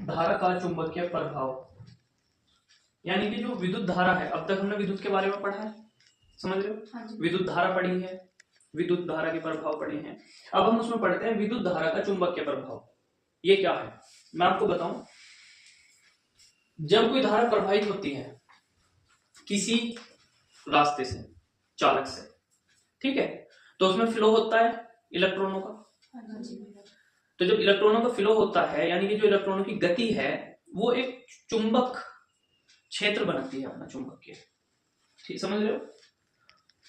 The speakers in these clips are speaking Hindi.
धारा का चुंबकीय प्रभाव, यानी कि जो विद्युत धारा है, अब तक हमने विद्युत के बारे में पढ़ा है, समझ रहे हो? हाँ जी। विद्युत धारा पढ़ी है, विद्युत धारा के प्रभाव पढ़े हैं। अब हम उसमें पढ़ते हैं विद्युत धारा का चुंबकीय प्रभाव। ये क्या है मैं आपको बताऊं। जब कोई धारा प्रवाहित होती है किसी रास्ते से, चालक से, ठीक है, तो उसमें फ्लो होता है इलेक्ट्रॉनों का। हाँ जी। तो जब इलेक्ट्रॉनों का फ्लो होता है, यानी कि जो इलेक्ट्रॉनों की गति है वो एक चुंबक क्षेत्र बनाती है अपना चुंबकीय, ठीक, समझ रहे हो?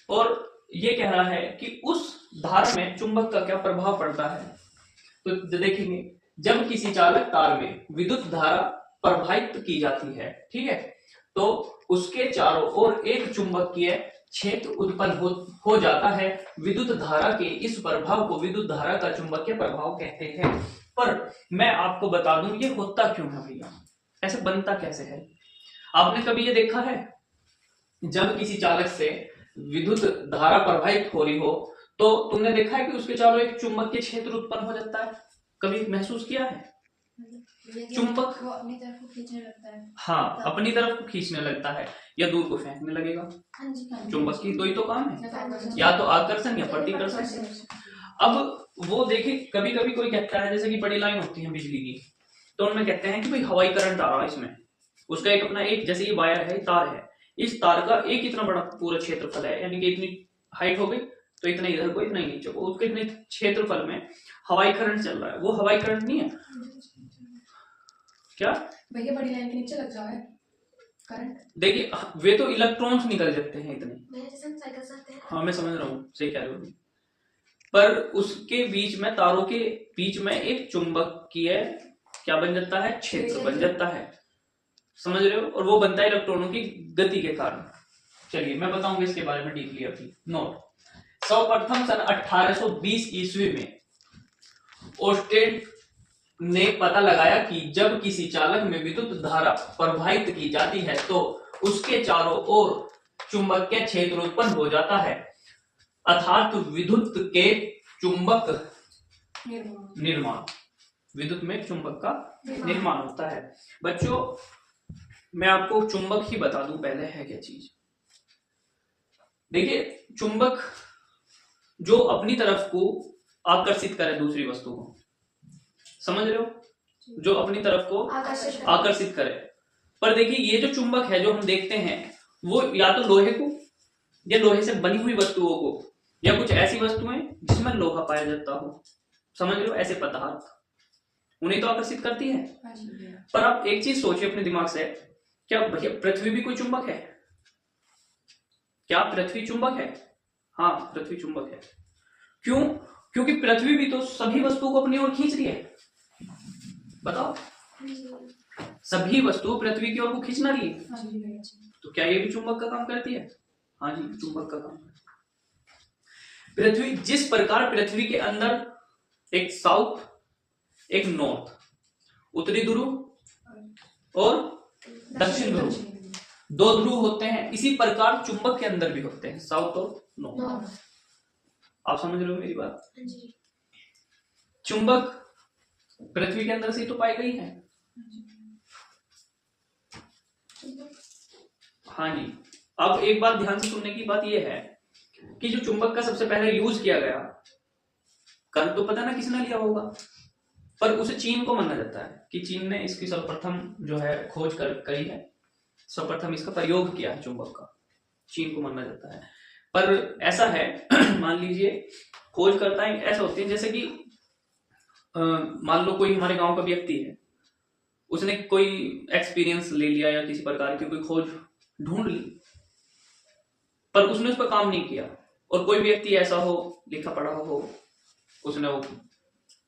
और ये कह रहा है कि उस धारा में चुंबक का क्या प्रभाव पड़ता है। तो देखेंगे, जब किसी चालक तार में विद्युत धारा प्रवाहित की जाती है, ठीक है, तो उसके चारों ओर एक चुंबकीय क्षेत्र उत्पन्न हो जाता है। विद्युत धारा के इस प्रभाव को विद्युत धारा का चुंबकीय प्रभाव कहते हैं। पर मैं आपको बता दूं ये होता क्यों है भैया, ऐसे बनता कैसे है। आपने कभी ये देखा है जब किसी चालक से विद्युत धारा प्रवाहित हो रही हो तो तुमने देखा है कि उसके चारों एक चुंबकीय क्षेत्र उत्पन्न हो जाता है, कभी महसूस किया है? चुंबक वो अपनी तरफ को खींचने लगता है। हाँ, अपनी तरफ को खींचने लगता है या दूर को फेंकने लगेगा। हाँ जी, हाँ जी। चुंबक की दो ही तो काम है, आकर्षण। या तो आकर्षण या प्रतिकर्षण। अब वो देखिए, कभी कभी कोई कहता है, जैसे कि बड़ी लाइन होती है बिजली की, तो उनमें कहते हैं कि भाई हवाई करंट आ रहा है इसमें, उसका एक अपना एक, जैसे ये वायर है, तार है, इस तार का एक इतना बड़ा पूरा क्षेत्रफल है, यानी कि इतनी हाइट हो गई तो इतना इधर को इतना ही नीचे को, उसके इतने क्षेत्रफल में हवाई करंट चल रहा है। वो हवाई करंट नहीं है क्या भैया? बड़ी लाइन के नीचे लग जाओ है करंट। देखिए, वे तो इलेक्ट्रॉन्स निकल जाते हैं इतने। जैसे हम साइकिल से आते हैं। हाँ मैं समझ रहा हूँ, सही कह रहे हो, पर उसके बीच में, तारों के बीच में एक चुंबकीय क्या बन जाता है, क्षेत्र बन जाता है, समझ रहे हो? और वो बनता है इलेक्ट्रॉनों की गति के कारण। चलिए मैं बताऊंगा इसके बारे में डीपली अभी। नोट, सर्वप्रथम सन 1820 ईस्वी में ओस्टेड ने पता लगाया कि जब किसी चालक में विद्युत धारा प्रवाहित की जाती है तो उसके चारों ओर चुंबकीय क्षेत्र उत्पन्न हो जाता है, अर्थात विद्युत के चुंबक निर्माण, विद्युत में चुंबक का निर्माण होता है। बच्चों मैं आपको चुंबक ही बता दूं पहले है क्या चीज। देखिए, चुंबक जो अपनी तरफ को आकर्षित करे दूसरी वस्तु को, समझ रहे हो, जो अपनी तरफ को आकर्षित करे। पर देखिए, ये जो चुंबक है जो हम देखते हैं वो या तो लोहे को या लोहे से बनी हुई वस्तुओं को या कुछ ऐसी वस्तुएं जिसमें लोहा पाया जाता हो, समझ रहे हो, ऐसे पदार्थ, उन्हें तो आकर्षित करती है। पर आप एक चीज सोचिए अपने दिमाग से, क्या भैया पृथ्वी भी कोई चुंबक है? क्या पृथ्वी चुंबक है? हाँ, पृथ्वी चुंबक है। क्यों? क्योंकि पृथ्वी भी तो सभी वस्तुओं को अपनी ओर खींच रही है। बताओ, सभी वस्तु पृथ्वी की ओर को खींचना रही है, तो क्या ये भी चुंबक का काम करती है? हाँ जी, चुंबक का काम करती है। पृथ्वी जिस प्रकार पृथ्वी के अंदर एक साउथ, एक नॉर्थ, उत्तरी ध्रुव और दक्षिण ध्रुव, दो ध्रुव होते हैं, इसी प्रकार चुंबक के अंदर भी होते हैं, साउथ और नॉर्थ। आप समझ रहे हो मेरी बात? चुंबक पृथ्वी के अंदर से ही तो पाई गई है। हाँ जी। अब एक बात ध्यान से सुनने की बात यह है कि जो चुंबक का सबसे पहले यूज किया गया, कल तो पता ना किसने लिया होगा, पर उसे चीन को माना जाता है कि चीन ने इसकी सर्वप्रथम जो है खोज करी है, सर्वप्रथम इसका प्रयोग किया है चुंबक का, चीन को माना जाता है। पर ऐसा है मान लीजिए खोज करता है ऐसा होते हैं, जैसे कि मान लो कोई हमारे गांव का व्यक्ति है, उसने कोई एक्सपीरियंस ले लिया या किसी प्रकार की कोई खोज ढूंढ ली, पर उसने उस पर काम नहीं किया। और कोई व्यक्ति ऐसा हो, लिखा पढ़ा हो, उसने वो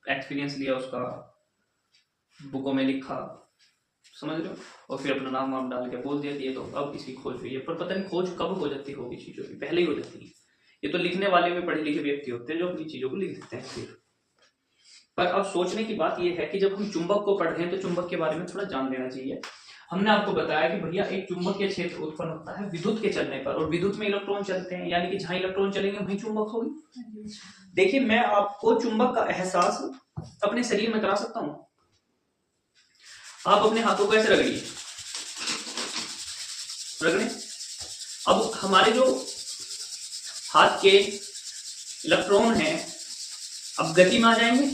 एक्सपीरियंस लिया, उसका बुकों में लिखा, समझ रहे हो, और फिर अपना नाम वाम डाल के बोल दिया कि ये तो अब इसकी खोज हुई है, पर पता नहीं खोज कब हो जाती होगी चीजों की, पहले ही हो जाती है। ये तो लिखने वाले में पढ़े लिखे व्यक्ति होते हैं जो अपनी चीजों को लिख देते हैं फिर। पर अब सोचने की बात यह है कि जब हम चुंबक को पढ़ रहे हैं तो चुंबक के बारे में थोड़ा जान लेना चाहिए। हमने आपको बताया कि भैया एक चुंबकीय क्षेत्र उत्पन्न होता है विद्युत के चलने पर, और विद्युत में इलेक्ट्रॉन चलते हैं, यानी कि जहां इलेक्ट्रॉन चलेंगे वहीं चुंबक होगी। देखिए, मैं आपको चुंबक का एहसास अपने शरीर में करा सकता हूं। आप अपने हाथों को ऐसे रगड़िए, रगड़े। अब हमारे जो हाथ के इलेक्ट्रॉन हैं अब गति में आ जाएंगे,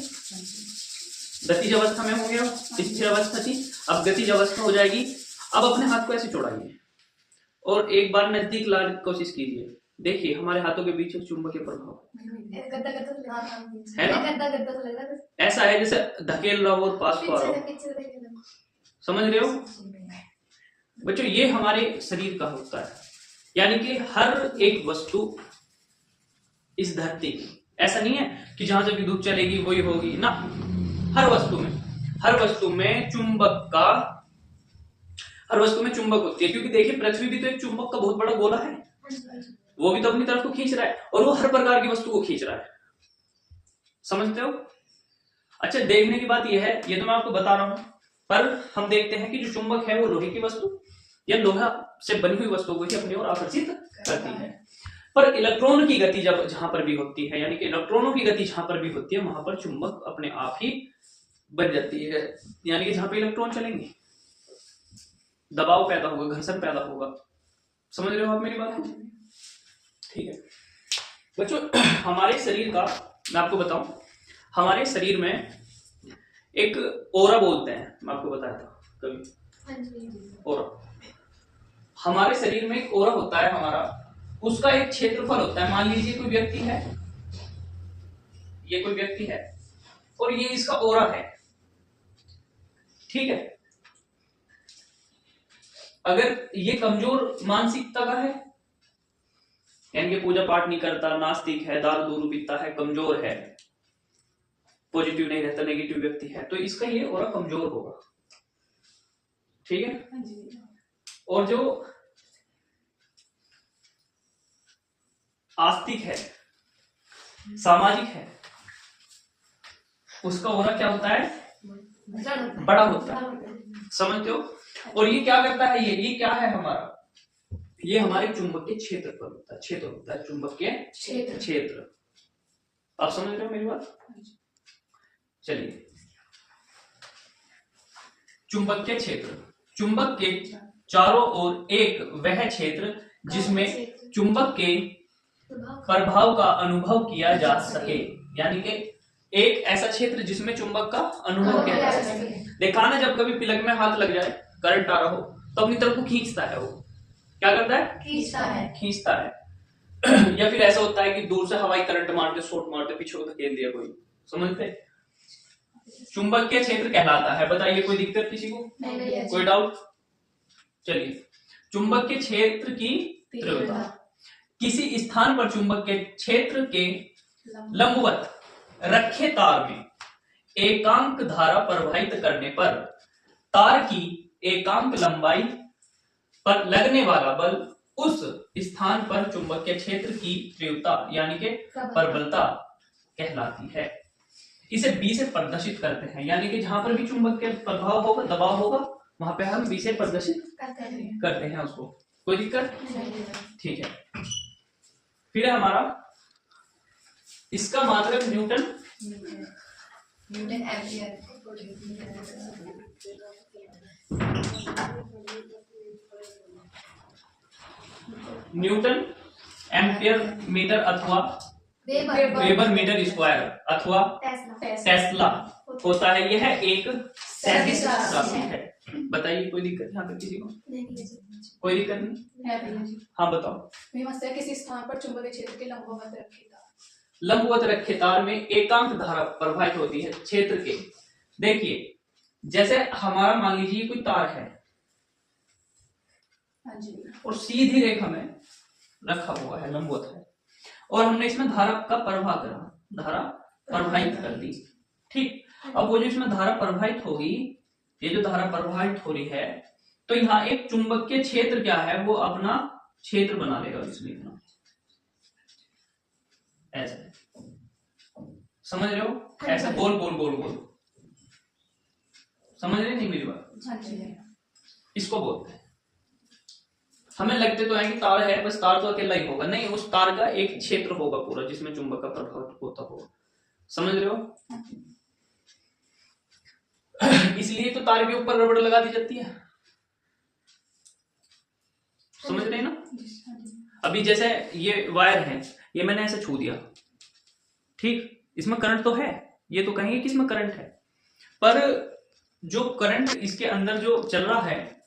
गतिज अवस्था में होंगे, स्थिर अवस्था थी, अब गतिज अवस्था हो जाएगी। अब अपने हाथ को ऐसे चौड़ाइए और एक बार नजदीक लाने की कोशिश कीजिए। देखिए हमारे हाथों के बीच एक चुंबकीय प्रभाव है ना, ऐसा है जैसे धकेल रहा हो और पास को आ रहा हो। समझ रहे हो बच्चों, ये हमारे शरीर का होता है, यानी कि हर एक वस्तु इस धरती की, ऐसा नहीं है कि जहां से विद्युत चलेगी वही होगी ना, हर वस्तु में चुंबक होती है। क्योंकि देखिए पृथ्वी भी तो एक चुंबक का बहुत बड़ा गोला है, वो भी तो अपनी तरफ को खींच रहा है और वो हर प्रकार की वस्तु को खींच रहा है। समझते हो? अच्छा, देखने की बात यह है, ये तो मैं आपको बता रहा हूं, पर हम देखते हैं कि जो चुंबक है वो लोहे की वस्तु या लोहा से बनी हुई वस्तु को ही अपनी ओर आकर्षित करती है। पर इलेक्ट्रॉन की गति जब जहां पर भी होती है, यानी कि इलेक्ट्रॉनों की गति जहां पर भी होती है वहां पर चुंबक अपने आप ही बन जाती है। यानी कि जहां पे इलेक्ट्रॉन चलेंगे दबाव पैदा होगा, घर्षण पैदा होगा। समझ रहे हो आप मेरी बात को? ठीक है बच्चों, हमारे शरीर का मैं आपको बताऊं, हमारे शरीर में एक ओरा बोलते हैं, मैं आपको बताया था कभी, ओरा। हमारे शरीर में एक ओरा होता है हमारा, उसका एक क्षेत्रफल होता है। मान लीजिए कोई व्यक्ति है, ये कोई व्यक्ति है और ये इसका ओरा है, ठीक है। अगर ये कमजोर मानसिकता का है, यानी कि पूजा पाठ नहीं करता, नास्तिक है, दारू दूरू पीता है, कमजोर है, पॉजिटिव नहीं रहता, नेगेटिव व्यक्ति है, तो इसका ये ओरा कमजोर होगा, ठीक है। और जो आस्तिक है, सामाजिक है, उसका ओरा क्या होता है? बड़ा होता है। समझते हो? और ये क्या करता है? ये क्या है हमारा? ये हमारे चुंबक के क्षेत्र पर होता है, क्षेत्र होता है, चुंबक के क्षेत्र। आप समझ रहे हो मेरी बात? चलिए, चुंबक के क्षेत्र, चुंबक के चारों ओर एक वह क्षेत्र जिसमें चुंबक के प्रभाव का अनुभव किया जा सके, यानी कि एक ऐसा क्षेत्र जिसमें चुंबक का अनुभव किया जा सके। देखा ना, जब कभी प्लग में हाथ लग जाए, करंट आ रहा हो, तो अपनी तरफ को खींचता है, वो क्या करता है? खींचता है। या फिर ऐसा होता है कि दूर से हवाई करंट मारते, शॉट मारते, पीछे को धकेल दिया कोई। समझते? चुंबक के क्षेत्र कहलाता है। बताइए, कोई दिक्कत किसी को? कोई डाउट? चलिए, चुंबक के क्षेत्र की तीव्रता, किसी स्थान पर चुंबक के क्षेत्र के लंबवत रखे तार में एकांक धारा प्रवाहित करने पर तार की एकांक लंबाई पर लगने वाला बल उस स्थान पर चुंबक के क्षेत्र की तीव्रता यानी कि प्रबलता कहलाती है। इसे बी से प्रदर्शित करते हैं, यानी कि जहां पर भी चुंबक के प्रभाव होगा, दबाव होगा, वहां पे हम बी से प्रदर्शित करते हैं उसको। कोई दिक्कत? ठीक है। फिर हमारा इसका मात्रक newton ampere. Newton ampere metre अथवा वेबर मीटर स्क्वायर अथवा टेस्ला होता है। यह एक सैद्धांतिक राशि है। बताइए, कोई दिक्कत यहाँ पे किसी को? कोई दिक्कत नहीं? हाँ बताओ। किसी स्थान पर चुंबकीय क्षेत्र के लंबवत रखे तार में एकांक धारा प्रवाहित होती है क्षेत्र के। देखिए, जैसे हमारा मान लीजिए कोई तार है और सीधी रेखा में रखा हुआ है, लंबवत है, और हमने इसमें धारा का प्रवाह करा, धारा प्रवाहित कर दी, ठीक। अब वो जो इसमें धारा प्रवाहित होगी, ये जो धारा प्रवाहित हो रही है, तो यहाँ एक चुंबकीय क्षेत्र क्या है, वो अपना क्षेत्र बना लेगा इसमें इतना, ऐसा। समझ रहे हो? ऐसा गोल गोल गोल गोल। समझ रहे नहीं मेरी बात? इसको बोलते हैं। हमें लगते तो है कि तार है, बस तार तो अकेला ही होगा, नहीं, उस तार का एक क्षेत्र होगा पूरा जिसमें चुंबक का प्रभाव होता होगा। समझ रहे हो? इसलिए तो तार के ऊपर रबड़ लगा दी जाती है, समझ रहे हैं ना। अभी जैसे ये वायर है, ये मैंने ऐसे छू दिया, ठीक, इसमें करंट तो है, ये तो कहेंगे कि इसमें करंट है, पर जो करंट इसके अंदर जो चल रहा है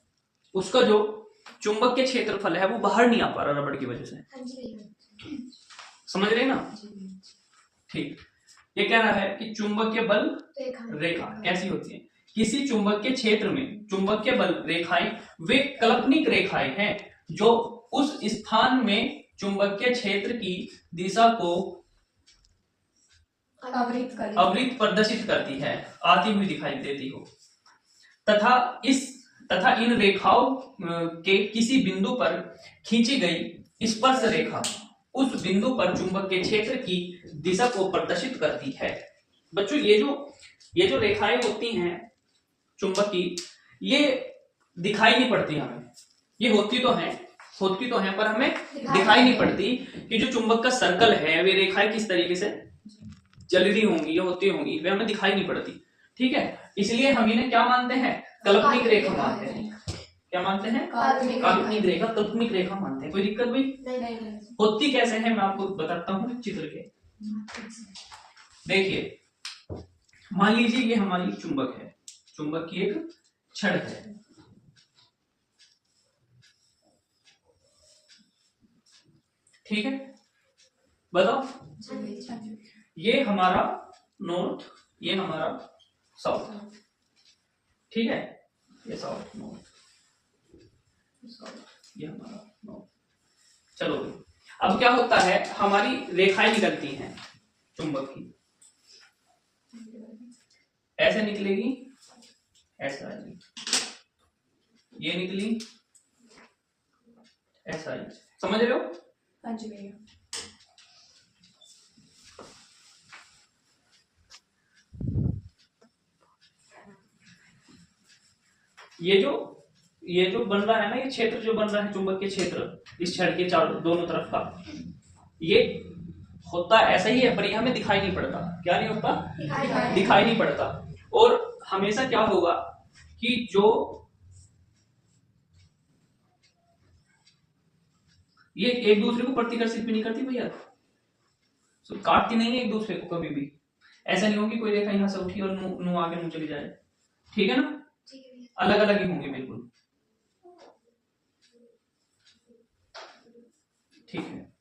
उसका जो चुंबकीय क्षेत्रफल है वो बाहर नहीं आ पा रहा रबड़ की वजह से, समझ रहे हैं ना। ठीक, ये कह रहा है कि चुंबकीय बल रेखा कैसी होती है। किसी चुंबकीय क्षेत्र में चुंबकीय बल रेखाएं वे काल्पनिक रेखाएं हैं जो उस स्थान में चुंबकीय क्षेत्र की दिशा को अवृत प्रदर्शित करती है, आती हुई दिखाई देती हो, तथा इन रेखाओं के किसी बिंदु पर खींची गई स्पर्श रेखा उस बिंदु पर चुंबकीय क्षेत्र की दिशा को प्रदर्शित करती है। बच्चों ये जो रेखाएं होती हैं चुंबकीय, ये दिखाई नहीं पड़ती हमें, ये होती तो हैं पर हमें दिखाई नहीं पड़ती कि जो चुंबक का सर्कल है वे रेखाएं किस तरीके से चल रही होंगी या होती होंगी, वे हमें दिखाई नहीं पड़ती, ठीक है। इसलिए हम इन्हें क्या मानते हैं, काल्पनिक रेखा मानते हैं। क्या मानते हैं, काल्पनिक रेखा, काल्पनिक रेखा मानते हैं। कोई दिक्कत भाई? नहीं। होती कैसे है मैं आपको बताता हूँ चित्र के। देखिए, मान लीजिए ये हमारी चुंबक है, चुंबक की एक छड़ है, ठीक है, बताओ, ये हमारा नॉर्थ, ये हमारा साउथ, ठीक है, ये साउथ नॉर्थ, ये हमारा नॉर्थ। चलो अब क्या होता है, हमारी रेखाएं निकलती हैं चुंबक की, ऐसे निकलेगी, ऐसा आएगी, ये निकली, ऐसा आई, समझ रहे हो? हाँ जी भैया। ये जो बन रहा है ना, ये क्षेत्र जो बन रहा है चुंबकीय क्षेत्र इस छड़ के चारों दोनों तरफ का, ये होता ऐसा ही है, पर ये हमें दिखाई नहीं पड़ता। क्या नहीं होता? दिखाई नहीं पड़ता। और हमेशा क्या होगा कि जो ये एक दूसरे को प्रतिकर्षित भी नहीं करती भैया, तो काटती नहीं है एक दूसरे को कभी भी। ऐसा नहीं होगी कोई रेखा यहां से उठी और नु आगे नु चली जाए, ठीक है ना, अलग अलग ही होंगे बिल्कुल, ठीक है।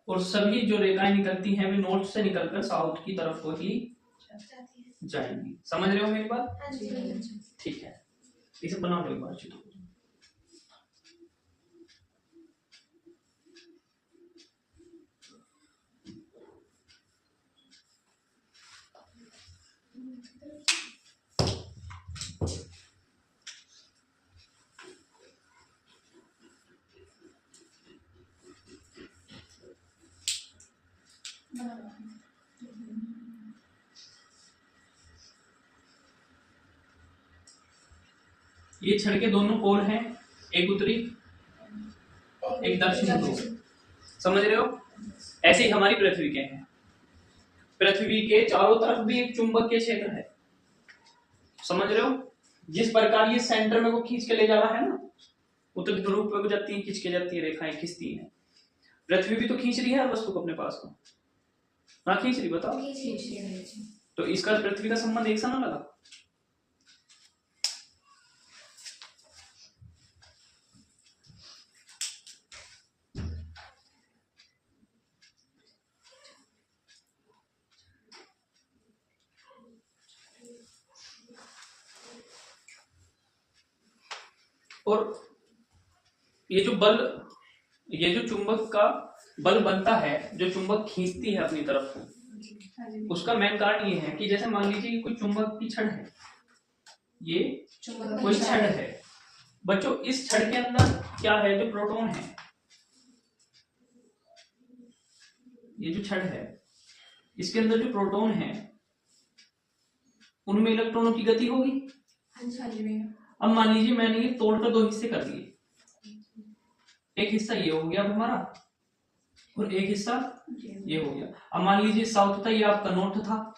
और सभी जो रेखाएं निकलती हैं वे नॉर्थ से निकलकर साउथ की तरफ को ही जाएंगी, समझ रहे हो मेरी बात? ठीक है, इसे बना लो एक बार चित्र। ये छड़ के दोनों पोल हैं, एक उत्तरी एक दक्षिणी ध्रुव, समझ रहे हो? ऐसे ही हमारी पृथ्वी के हैं, पृथ्वी के चारों तरफ भी एक चुंबकीय क्षेत्र है, समझ रहे हो? जिस प्रकार ये सेंटर में को खींच के ले जा रहा है ना, उत्तरी ध्रुव पे जाती है, खींच के जाती है, रेखाएं खींचती हैं, पृथ्वी भी तो खींच रही है हर वस्तु को अपने पास को, ना खींच रही? बताओ, तो इसका पृथ्वी का संबंध एक सा ना लगा? और ये जो चुंबक का बल बनता है, जो चुंबक खींचती है अपनी तरफ को, उसका मेन कारण ये है कि जैसे मान लीजिए कोई चुंबक की छड़ है, ये कोई छड़ है बच्चों, इस छड़ के अंदर क्या है, जो प्रोटॉन है, ये जो छड़ है इसके अंदर जो प्रोटॉन है उनमें इलेक्ट्रॉनों की गति होगी। अब मान लीजिए मैंने ये तोड़कर दो हिस्से कर दिए, एक हिस्सा ये हो गया अब हमारा और एक हिस्सा ये हो गया। अब मान लीजिए साउथ था, ये आपका नॉर्थ था,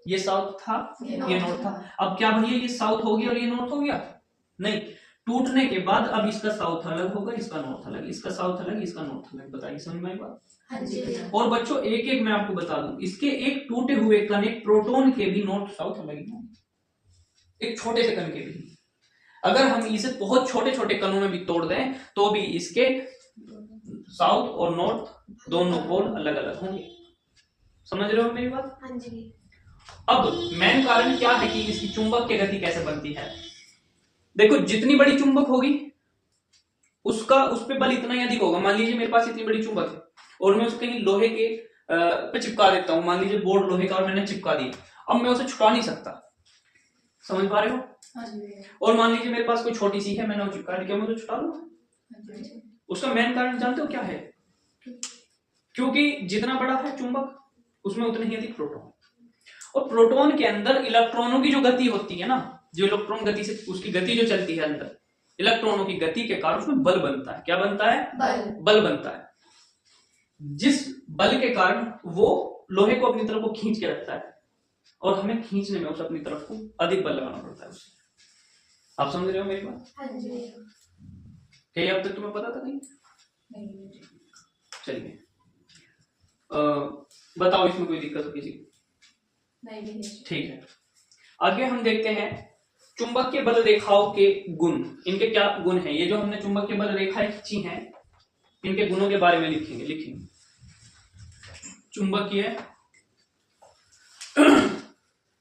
ये साउथ था, ये नॉर्थ था। अब क्या भैया ये साउथ हो गया और ये नॉर्थ हो गया? नहीं, टूटने के बाद अब इसका साउथ अलग होगा, इसका नॉर्थ अलग, इसका साउथ अलग, इसका नॉर्थ अलग। बताइए समझ में आई बात? हाँ जी। और बच्चों एक एक मैं आपको बता दूं, इसके एक टूटे हुए कण, एक प्रोटॉन के भी नॉर्थ साउथ अलग ही होंगे, एक छोटे से कण के भी। अगर हम इसे बहुत छोटे छोटे कणों में भी तोड़ दें तो भी इसके साउथ और नॉर्थ दोनों पोल अलग अलग होंगे। समझ रहे हो मेरी बात? हाँ जी। अब मेन कारण क्या है कि इसकी चुंबक की गति कैसे बनती है? देखो जितनी बड़ी चुंबक होगी उसका उस पे बल इतना ही अधिक होगा। मान लीजिए मेरे पास इतनी बड़ी चुंबक है और मैं उसे कहीं लोहे के पे चिपका देता हूं, मान लीजिए बोर्ड लोहे का और मैंने चिपका दी, अब मैं उसे छुटा नहीं सकता। समझ पा रहे हो? हाँ जी। और मान लीजिए मेरे पास कोई छोटी सी है, मैंने वो चिपका दी, क्या मैं उसे छुटा लूंगा? हाँ जी। उसका मेन कारण जानते हो क्या है? क्योंकि जितना बड़ा है चुंबक उसमें उतने ही अधिक प्रोटॉन, और प्रोटॉन के अंदर इलेक्ट्रॉनों की जो गति होती है ना, जो इलेक्ट्रॉन गति से उसकी गति जो चलती है अंदर, इलेक्ट्रॉनों की गति के कारण उसमें बल बनता है। क्या बनता है? बल बनता है, जिस बल के कारण वो लोहे को अपनी तरफ को खींच के रखता है और हमें खींचने में उसे अपनी तरफ को अधिक बल लगाना पड़ता है उससे। आप समझ रहे हो मेरी बात? हाँ जी। क्या अब तक तुम्हें पता था? नहीं। चलिए बताओ इसमें कोई दिक्कत हो किसी को? नहीं। ठीक है, आगे हम देखते हैं चुंबक के बल रेखाओं के गुण। इनके क्या गुण हैं? ये जो हमने चुंबक के बल रेखाएं खींची हैं, इनके गुणों के बारे में लिखेंगे। चुंबकीय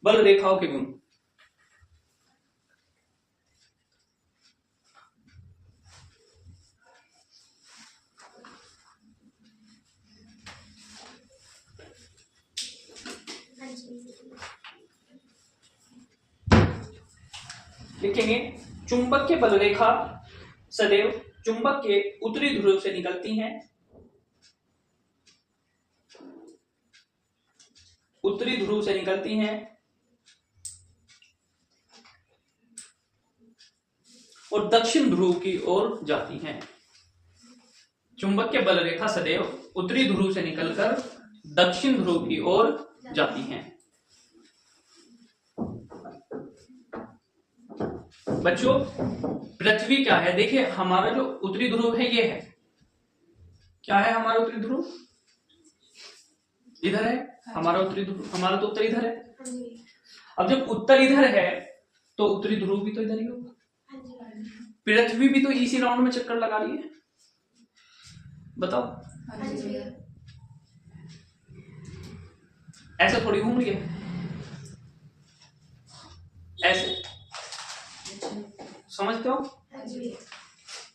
बल रेखाओं के गुण। लिखेंगे चुंबक के बल रेखा सदैव चुंबक के उत्तरी ध्रुव से निकलती हैं, उत्तरी ध्रुव से निकलती हैं और दक्षिण ध्रुव की ओर जाती हैं। चुंबक के बल रेखा सदैव उत्तरी ध्रुव से निकलकर दक्षिण ध्रुव की ओर जाती हैं। बच्चों पृथ्वी क्या है? देखिए हमारा जो उत्तरी ध्रुव है ये है, क्या है हमारा उत्तरी ध्रुव? इधर है हमारा उत्तरी ध्रुव, हमारा तो उत्तर इधर है। अब जब उत्तर इधर है तो उत्तरी ध्रुव भी तो इधर ही होगा। पृथ्वी भी तो इसी राउंड में चक्कर लगा रही है, बताओ। ऐसे थोड़ी घूम रही है, ऐसे, समझते हो?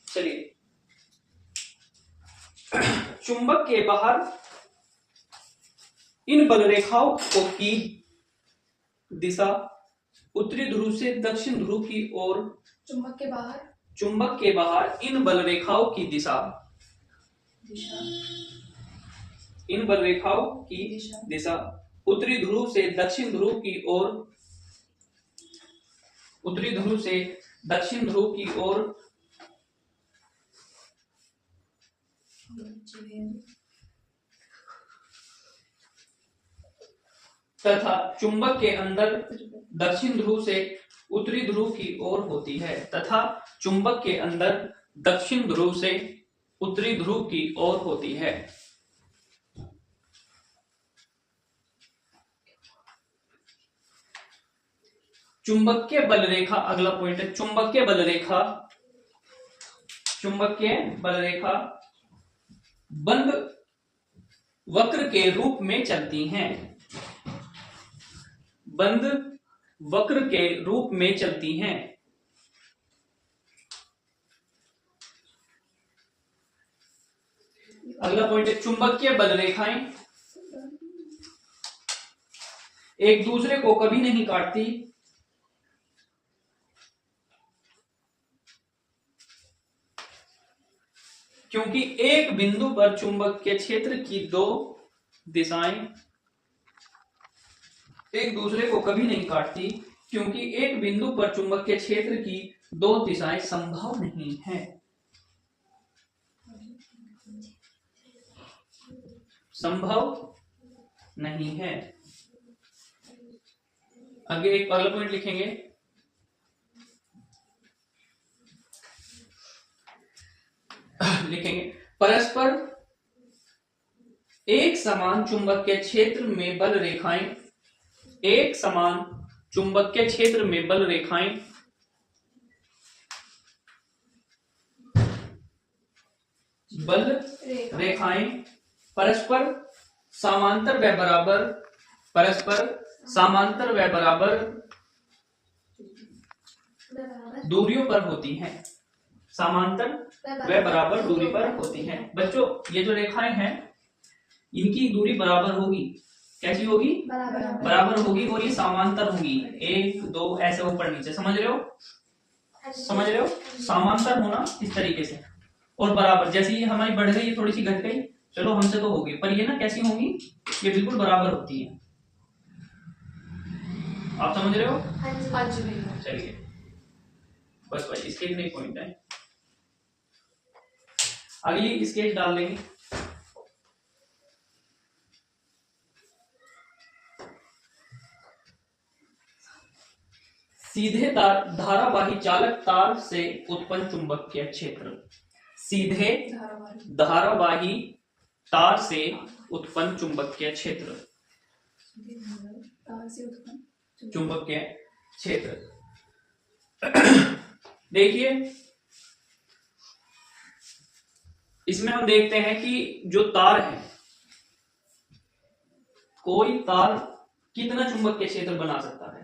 चलिए चुंबक के बाहर इन बल रेखाओं की दिशा उत्तरी ध्रुव से दक्षिण ध्रुव की ओर। चुंबक के बाहर इन बल रेखाओं की दिशा, इन बल रेखाओं की दिशा उत्तरी ध्रुव से दक्षिण ध्रुव की ओर, उत्तरी ध्रुव से दक्षिण ध्रुव की ओर तथा चुंबक के अंदर दक्षिण ध्रुव से उत्तरी ध्रुव की ओर होती है, तथा चुंबक के अंदर दक्षिण ध्रुव से उत्तरी ध्रुव की ओर होती है। चुंबकीय बल रेखा, अगला पॉइंट है चुंबकीय बल रेखा। चुंबकीय बल रेखा बंद वक्र के रूप में चलती हैं, बंद वक्र के रूप में चलती हैं। अगला पॉइंट है चुंबकीय बल रेखाएं एक दूसरे को कभी नहीं काटती, क्योंकि एक बिंदु पर चुंबक के क्षेत्र की दो दिशाएं एक दूसरे को कभी नहीं काटती, क्योंकि एक बिंदु पर चुंबक के क्षेत्र की दो दिशाएं संभव नहीं है। संभव नहीं है। आगे एक अगला पॉइंट लिखेंगे, परस्पर एक समान चुंबकीय क्षेत्र में बल रेखाएं, एक समान चुंबकीय क्षेत्र में बल रेखाएं बल रेखाएं परस्पर समांतर व बराबर, परस्पर समांतर व बराबर दूरियों पर होती हैं, समांतर व बराबर दूरी पर होती हैं। बच्चों ये जो रेखाएं हैं इनकी दूरी बराबर होगी। कैसी होगी? बराबर होगी और ये समांतर होगी, 1 2 ऐसे ऊपर नीचे। समझ रहे हो? समझ रहे हो? समांतर होना इस तरीके से और बराबर, जैसे ये हमारी बढ़ गई, थोड़ी सी घट गई, चलो हमसे तो होगी, पर ये ना कैसी होंगी, ये बिल्कुल बराबर होती है। आप समझ रहे हो? चलिए बस इसके लिए पॉइंट है। अगली स्केच डाल लेंगे। सीधे धारावाही चालक तार से उत्पन्न चुंबकीय क्षेत्र, सीधे धारावाही तार से उत्पन्न चुंबकीय क्षेत्र, चुंबकीय क्षेत्र। देखिए इसमें हम देखते हैं कि जो तार है, कोई तार कितना चुंबकीय क्षेत्र बना सकता है,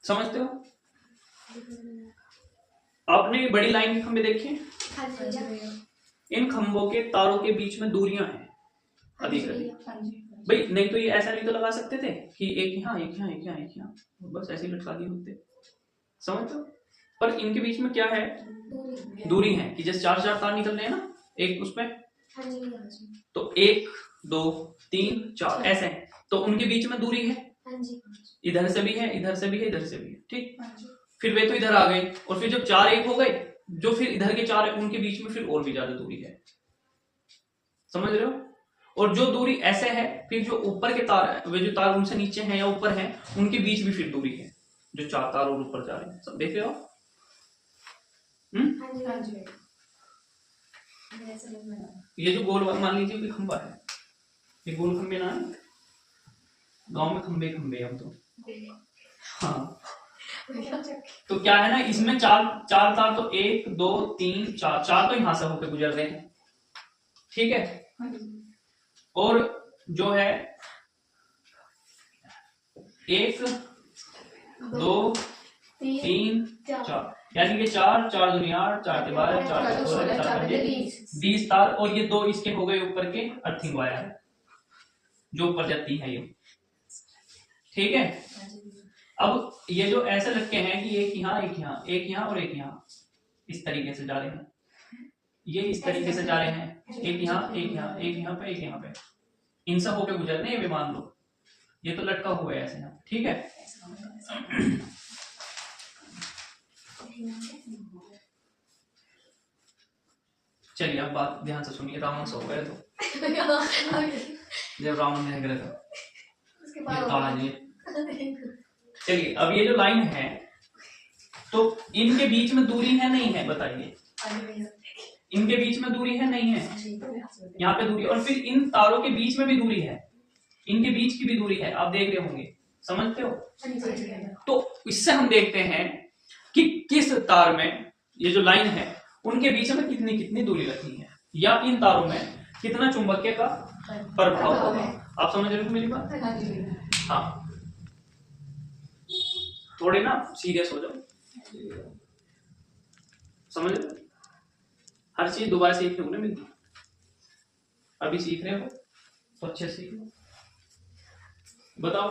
समझते हो? आपने बड़ी लाइन के खंभे देखे? इन खंभों के तारों के बीच में दूरियां हैं अधिक अधिक। भाई नहीं तो ये ऐसा नहीं तो लगा सकते थे कि एक यहाँ एक यहाँ एक यहाँ एक यहाँ, बस ऐसे ही लटका दिए होते, समझते हो? पर इनके बीच में क्या है? दूरी है कि जैसे 4 तार निकल रहे हैं ना एक उसमें, तो 1 2 3 4 ऐसे हैं, तो उनके बीच में दूरी है, इधर से भी है, इधर से भी है, इधर से भी है, ठीक। फिर वे तो इधर आ गए और फिर जब 4 एक हो गए, जो फिर इधर के 4 है उनके बीच में फिर और भी ज्यादा दूरी है, समझ रहे हो? और जो दूरी ऐसे है, फिर जो ऊपर के तार है, वे जो तार उनसे नीचे हैं या ऊपर हैं, उनके बीच भी फिर दूरी है, जो 4 तार और ऊपर जा रहे हैं। सब देख रहे हो? ये जो गोल मान लीजिए कि खंबा है, ये गोल खंबे ना है, गांव में खंबे खंबे हम तो, हाँ। तो क्या है ना, इसमें 4 तार, तो 1 2 3 4 तो यहां से होकर गुजर रहे हैं, ठीक है। और जो है 1 2 3 4, यानी कि 4 दुनिया 4 के 12 4 के 16 4 के 20 तार, और ये 2 इसके हो गए ऊपर के अर्थिंग वायर जो ऊपर जाती है ये, ठीक है। अब ये जो ऐसे रखे हैं कि एक यहाँ एक यहाँ एक यहाँ और एक यहाँ, इस तरीके से जा रहे हैं, ये इस तरीके से जा रहे हैं, एक यहाँ एक यहाँ एक यहाँ पे एक यहाँ पे, इन सब होके गुजरने ये भी मान लो, ये तो लटका हुआ है ऐसे यहाँ, ठीक है। चलिए अब बात ध्यान से सुनिए। रावण सो गए तो जब रावण ने गए तो चलिए अब ये जो लाइन है, तो इनके बीच में दूरी है नहीं है, बताइए? इनके बीच में दूरी है नहीं है, यहाँ पे दूरी, और फिर इन तारों के बीच में भी दूरी है, इनके बीच की भी दूरी है, आप देख रहे होंगे, समझते हो? तो इससे हम देखते हैं कि किस तार में ये जो लाइन है उनके बीच में कितनी कितनी दूरी रखनी है, या इन तारों में कितना चुंबकीय का प्रभाव होगा। आप समझ रहे हो मेरी बात? हाँ, थोड़े ना सीरियस हो जाओ, समझ रहे हो? हर चीज दोबारा सीखने को नहीं मिलती, अभी सीख रहे हो तो अच्छे से बताओ।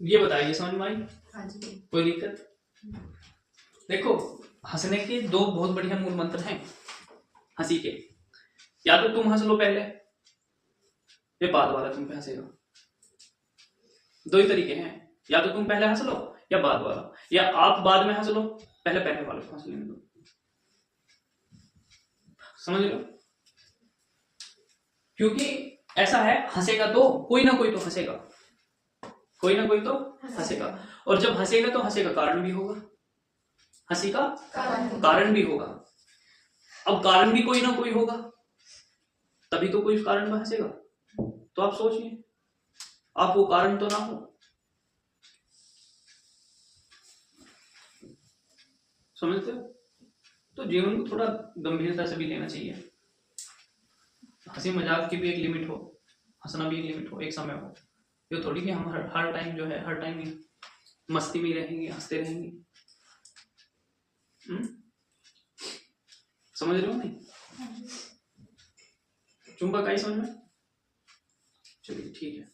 ये बताइए, समझ में आई? कोई दिक्कत? देखो हंसने के 2 बहुत बढ़िया मूल मंत्र हैं हंसी के, या तो तुम हंस लो पहले, ये बाद वाला तुम पे हंसेगा। 2 ही तरीके हैं, या तो तुम पहले हंस लो या बाद वाला, या आप बाद में हंस लो, पहले वाले को हंस लेने दो। समझ लो, क्योंकि ऐसा है, हंसेगा तो कोई ना कोई तो हंसेगा, कोई ना कोई तो हंसेगा, और जब हंसेगा तो हंसेगा कारण भी होगा, हंसी का कारण भी होगा। अब कारण भी कोई ना कोई होगा, तभी तो कोई उस कारण में हंसेगा। तो आप सोचिए, आप वो कारण तो ना हो। समझते हो? तो जीवन को थोड़ा गंभीरता से भी लेना चाहिए। हंसी मजाक की भी एक लिमिट हो, हंसना भी एक लिमिट हो, एक समय हो। ये थोड़ी कि हम हर टाइम जो है, हर टाइम ही मस्ती में रहेंगे, हंसते रहेंगे। समझ रहे हो नहीं? चुंबक आई समझ में? चलिए ठीक है।